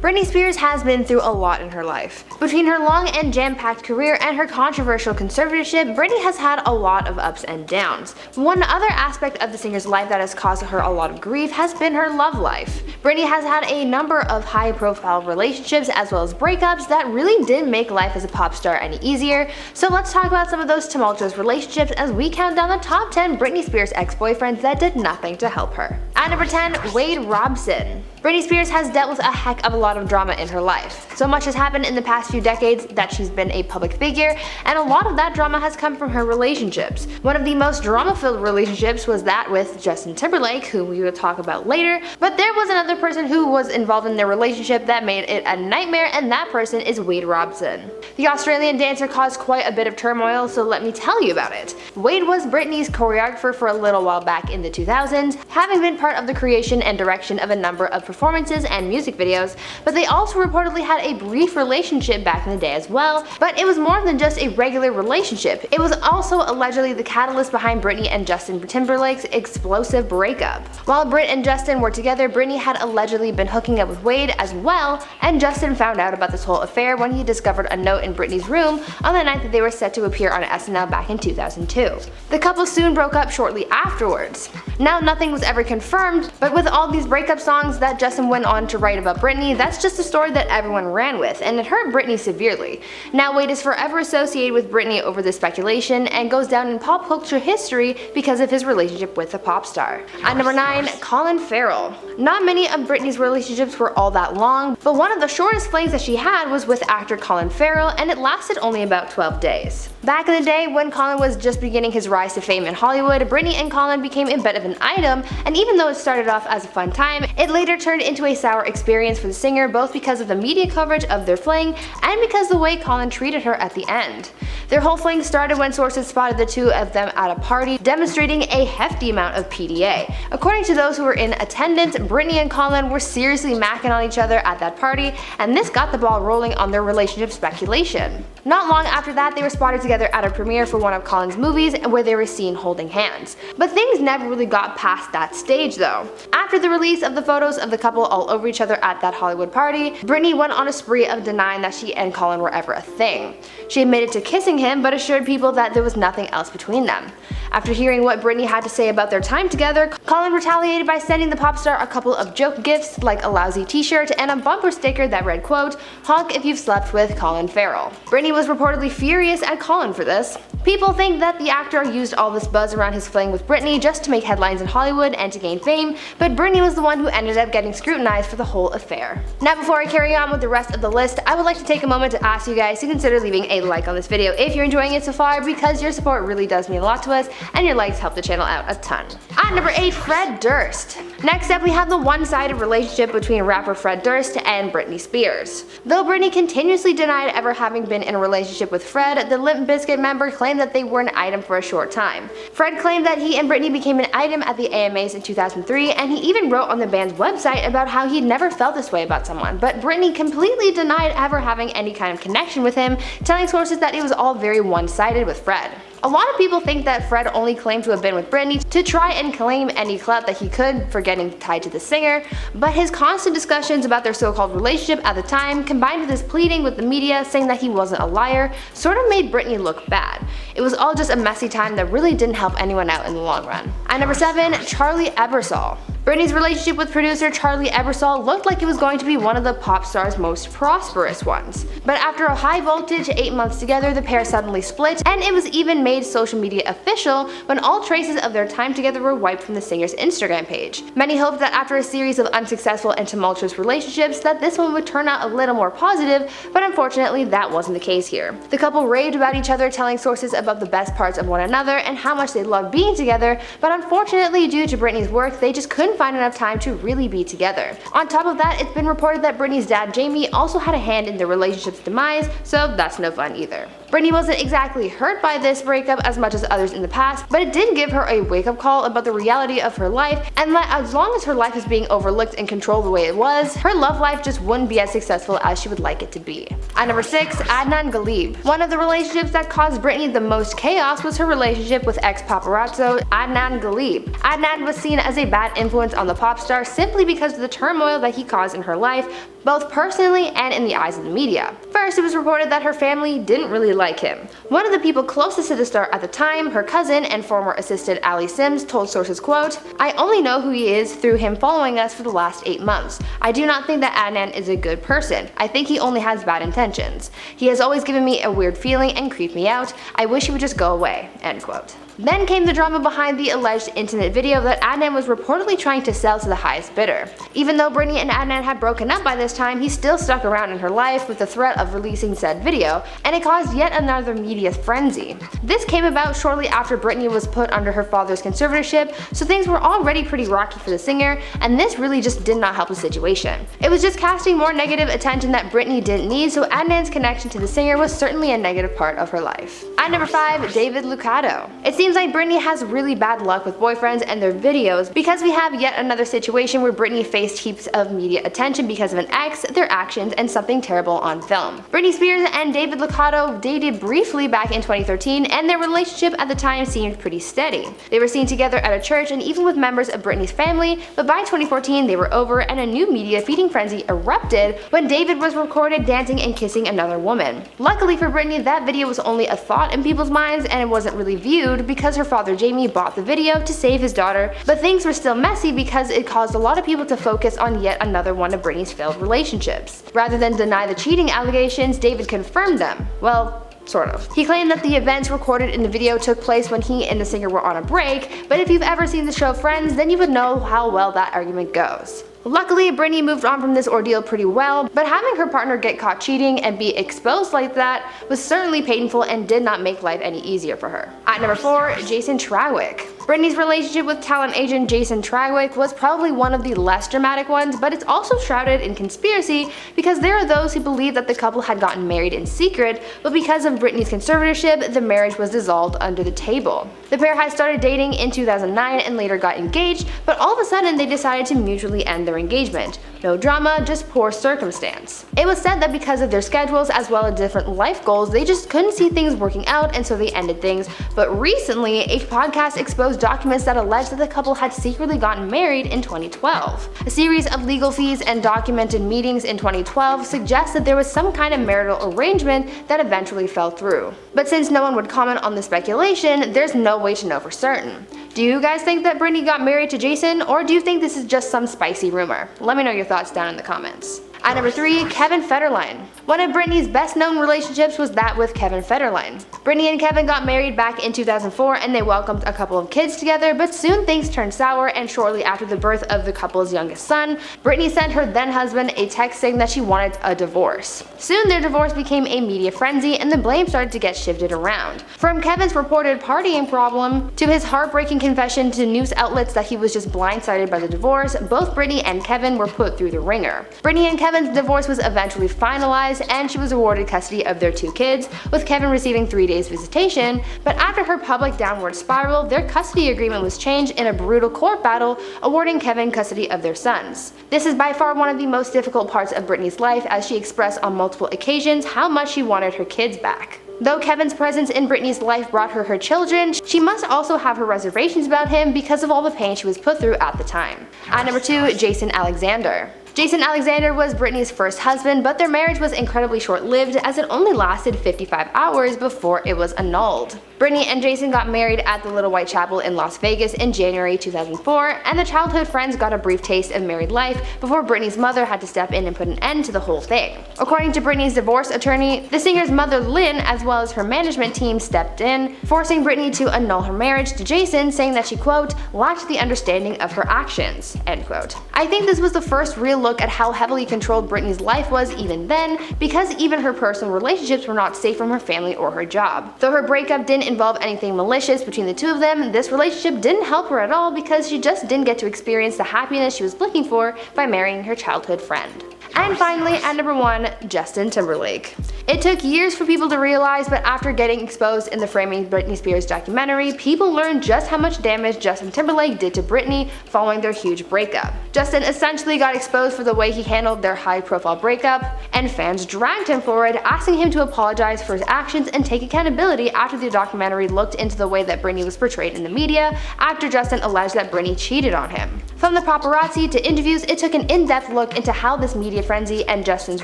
Britney Spears has been through a lot in her life. Between her long and jam-packed career and her controversial conservatorship, Britney has had a lot of ups and downs. One other aspect of the singer's life that has caused her a lot of grief has been her love life. Britney has had a number of high-profile relationships as well as breakups that really didn't make life as a pop star any easier, so let's talk about some of those tumultuous relationships as we count down the top 10 Britney Spears ex-boyfriends that did nothing to help her. At number 10, Wade Robson. Britney Spears has dealt with a heck of a lot of drama in her life. So much has happened in the past few decades that she's been a public figure, and a lot of that drama has come from her relationships. One of the most drama-filled relationships was that with Justin Timberlake, who we will talk about later, but there was another person who was involved in their relationship that made it a nightmare, and that person is Wade Robson. The Australian dancer caused quite a bit of turmoil, so let me tell you about it. Wade was Britney's choreographer for a little while back in the 2000s, having been part of the creation and direction of a number of performances and music videos, but they also reportedly had a brief relationship back in the day as well, but it was more than just a regular relationship. It was also allegedly the catalyst behind Britney and Justin Timberlake's explosive breakup. While Brit and Justin were together, Britney had allegedly been hooking up with Wade as well, and Justin found out about this whole affair when he discovered a note in Britney's room on the night that they were set to appear on SNL back in 2002. The couple soon broke up shortly afterwards. Now nothing was ever confirmed, but with all these breakup songs that Justin went on to write about Britney, that's just a story that everyone ran with, and it hurt Britney severely. Now Wade is forever associated with Britney over this speculation and goes down in pop culture history because of his relationship with the pop star. At number 9, Colin Farrell. Not many of Britney's relationships were all that long, but one of the shortest flings that she had was with actor Colin Farrell, and it lasted only about 12 days. Back in the day when Colin was just beginning his rise to fame in Hollywood, Britney and Colin became a bit of an item, and even though it started off as a fun time, it later turned into a sour experience for the singer, both because of the media coverage of their fling and because the way Colin treated her at the end. Their whole fling started when sources spotted the two of them at a party demonstrating a hefty amount of PDA. According to those who were in attendance, Britney and Colin were seriously macking on each other at that party, and this got the ball rolling on their relationship speculation. Not long after that, they were spotted together at a premiere for one of Colin's movies where they were seen holding hands. But things never really got past that stage though. After the release of the photos of the couple all over each other at that Hollywood party, Britney went on a spree of denying that she and Colin were ever a thing. She admitted to kissing him but assured people that there was nothing else between them. After hearing what Britney had to say about their time together, Colin retaliated by sending the pop star a couple of joke gifts like a lousy t-shirt and a bumper sticker that read, quote, "Honk if you've slept with Colin Farrell." Britney was reportedly furious at Colin for this. People think that the actor used all this buzz around his fling with Britney just to make headlines in Hollywood and to gain fame, but Britney was the one who ended up getting scrutinized for the whole affair. Now before I carry on with the rest of the list, I would like to take a moment to ask you guys to consider leaving a like on this video if you're enjoying it so far, because your support really does mean a lot to us and your likes help the channel out a ton. At number 8, Fred Durst. Next up we have the one-sided relationship between rapper Fred Durst and Britney Spears. Though Britney continuously denied ever having been in a relationship with Fred, the Limp Bizkit member claimed that they were an item for a short time. Fred claimed that he and Britney became an item at the AMAs in 2003, and he even wrote on the band's website about how he'd never felt this way about someone, but Britney completely denied ever having any kind of connection with him, telling sources that it was all very one-sided with Fred. A lot of people think that Fred only claimed to have been with Britney to try and claim any clout that he could for getting tied to the singer, but his constant discussions about their so-called relationship at the time, combined with his pleading with the media saying that he wasn't a liar, sort of made Britney look bad. It was all just a messy time that really didn't help anyone out in the long run. At number 7, Charlie Ebersol. Britney's relationship with producer Charlie Ebersol looked like it was going to be one of the pop star's most prosperous ones. But after a high voltage 8 months together, the pair suddenly split, and it was even made social media official when all traces of their time together were wiped from the singer's Instagram page. Many hoped that after a series of unsuccessful and tumultuous relationships that this one would turn out a little more positive, but unfortunately that wasn't the case here. The couple raved about each other, telling sources about the best parts of one another and how much they loved being together, but unfortunately due to Britney's work they just couldn't find enough time to really be together. On top of that, it's been reported that Britney's dad Jamie also had a hand in their relationship's demise, so that's no fun either. Britney wasn't exactly hurt by this breakup as much as others in the past, but it did give her a wake-up call about the reality of her life, and that as long as her life is being overlooked and controlled the way it was, her love life just wouldn't be as successful as she would like it to be. At number 6, Adnan Ghalib. One of the relationships that caused Britney the most chaos was her relationship with ex-paparazzo Adnan Ghalib. Adnan was seen as a bad influence influence on the pop star simply because of the turmoil that he caused in her life, both personally and in the eyes of the media. First, it was reported that her family didn't really like him. One of the people closest to the star at the time, her cousin and former assistant Ali Sims, told sources, quote, "I only know who he is through him following us for the last 8 months. I do not think that Adnan is a good person. I think he only has bad intentions. He has always given me a weird feeling and creeped me out. I wish he would just go away," end quote. Then came the drama behind the alleged intimate video that Adnan was reportedly trying to sell to the highest bidder. Even though Britney and Adnan had broken up by this time, he still stuck around in her life with the threat of releasing said video, and it caused yet another media frenzy. This came about shortly after Britney was put under her father's conservatorship, so things were already pretty rocky for the singer, and this really just did not help the situation. It was just casting more negative attention that Britney didn't need, so Adnan's connection to the singer was certainly a negative part of her life. At number 5, David Lucado. It seems like Britney has really bad luck with boyfriends and their videos, because we have yet another situation where Britney faced heaps of media attention because of an ex, their actions, and something terrible on film. Britney Spears and David Lucado dated briefly back in 2013, and their relationship at the time seemed pretty steady. They were seen together at a church and even with members of Britney's family, but by 2014 they were over and a new media feeding frenzy erupted when David was recorded dancing and kissing another woman. Luckily for Britney, that video was only a thought in people's minds and it wasn't really viewed because her father Jamie bought the video to save his daughter, but things were still messy because it caused a lot of people to focus on yet another one of Britney's failed relationships. Rather than deny the cheating allegations, David confirmed them. Well, sort of. He claimed that the events recorded in the video took place when he and the singer were on a break, but if you've ever seen the show Friends, then you would know how well that argument goes. Luckily, Britney moved on from this ordeal pretty well, but having her partner get caught cheating and be exposed like that was certainly painful and did not make life any easier for her. At number 4, Jason Trawick. Britney's relationship with talent agent Jason Trawick was probably one of the less dramatic ones, but it's also shrouded in conspiracy because there are those who believe that the couple had gotten married in secret, but because of Britney's conservatorship, the marriage was dissolved under the table. The pair had started dating in 2009 and later got engaged, but all of a sudden they decided to mutually end their engagement. No drama, just poor circumstance. It was said that because of their schedules as well as different life goals, they just couldn't see things working out and so they ended things, but recently a podcast exposed documents that allege that the couple had secretly gotten married in 2012. A series of legal fees and documented meetings in 2012 suggest that there was some kind of marital arrangement that eventually fell through. But since no one would comment on the speculation, there's no way to know for certain. Do you guys think that Britney got married to Jason, or do you think this is just some spicy rumor? Let me know your thoughts down in the comments. At number 3, Kevin Federline. One of Britney's best known relationships was that with Kevin Federline. Britney and Kevin got married back in 2004 and they welcomed a couple of kids together, but soon things turned sour, and shortly after the birth of the couple's youngest son, Britney sent her then husband a text saying that she wanted a divorce. Soon their divorce became a media frenzy and the blame started to get shifted around. From Kevin's reported partying problem to his heartbreaking confession to news outlets that he was just blindsided by the divorce, both Britney and Kevin were put through the ringer. Britney and Kevin's divorce was eventually finalized and she was awarded custody of their 2 kids, with Kevin receiving 3 days visitation, but after her public downward spiral, their custody agreement was changed in a brutal court battle, awarding Kevin custody of their sons. This is by far one of the most difficult parts of Britney's life, as she expressed on multiple occasions how much she wanted her kids back. Though Kevin's presence in Britney's life brought her her children, she must also have her reservations about him because of all the pain she was put through at the time. At number 2, Jason Alexander. Jason Alexander was Britney's first husband, but their marriage was incredibly short-lived as it only lasted 55 hours before it was annulled. Britney and Jason got married at the Little White Chapel in Las Vegas in January 2004, and the childhood friends got a brief taste of married life before Britney's mother had to step in and put an end to the whole thing. According to Britney's divorce attorney, the singer's mother Lynn, as well as her management team, stepped in, forcing Britney to annul her marriage to Jason, saying that she, quote, lacked the understanding of her actions, end quote. I think this was the first real look at how heavily controlled Britney's life was even then, because even her personal relationships were not safe from her family or her job. Though her breakup didn't involve anything malicious between the two of them, this relationship didn't help her at all because she just didn't get to experience the happiness she was looking for by marrying her childhood friend. And finally, at number 1, Justin Timberlake. It took years for people to realize, but after getting exposed in the Framing Britney Spears documentary, people learned just how much damage Justin Timberlake did to Britney following their huge breakup. Justin essentially got exposed for the way he handled their high-profile breakup, and fans dragged him forward, asking him to apologize for his actions and take accountability after the documentary looked into the way that Britney was portrayed in the media after Justin alleged that Britney cheated on him. From the paparazzi to interviews, it took an in-depth look into how this media frenzy and Justin's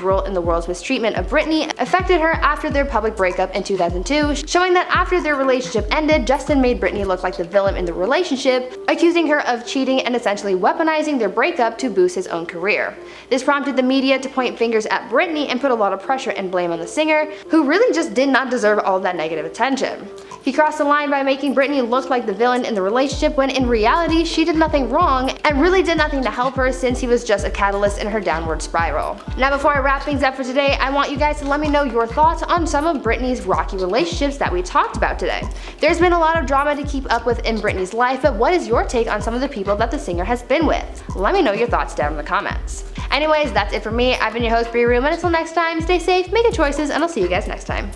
role in the world's mistreatment of Britney affected her after their public breakup in 2002, showing that after their relationship ended, Justin made Britney look like the villain in the relationship, accusing her of cheating and essentially weaponizing their breakup to boost his own career. This prompted the media to point fingers at Britney and put a lot of pressure and blame on the singer, who really just did not deserve all that negative attention. He crossed the line by making Britney look like the villain in the relationship when in reality she did nothing wrong and really did nothing to help her, since he was just a catalyst in her downward spiral. Now, before I wrap things up for today, I want you guys to let me know your thoughts on some of Britney's rocky relationships that we talked about today. There's been a lot of drama to keep up with in Britney's life, but what is your take on some of the people that the singer has been with? Let me know your thoughts down in the comments. Anyways, that's it for me. I've been your host, Brie Room, and until next time, stay safe, make good choices, and I'll see you guys next time.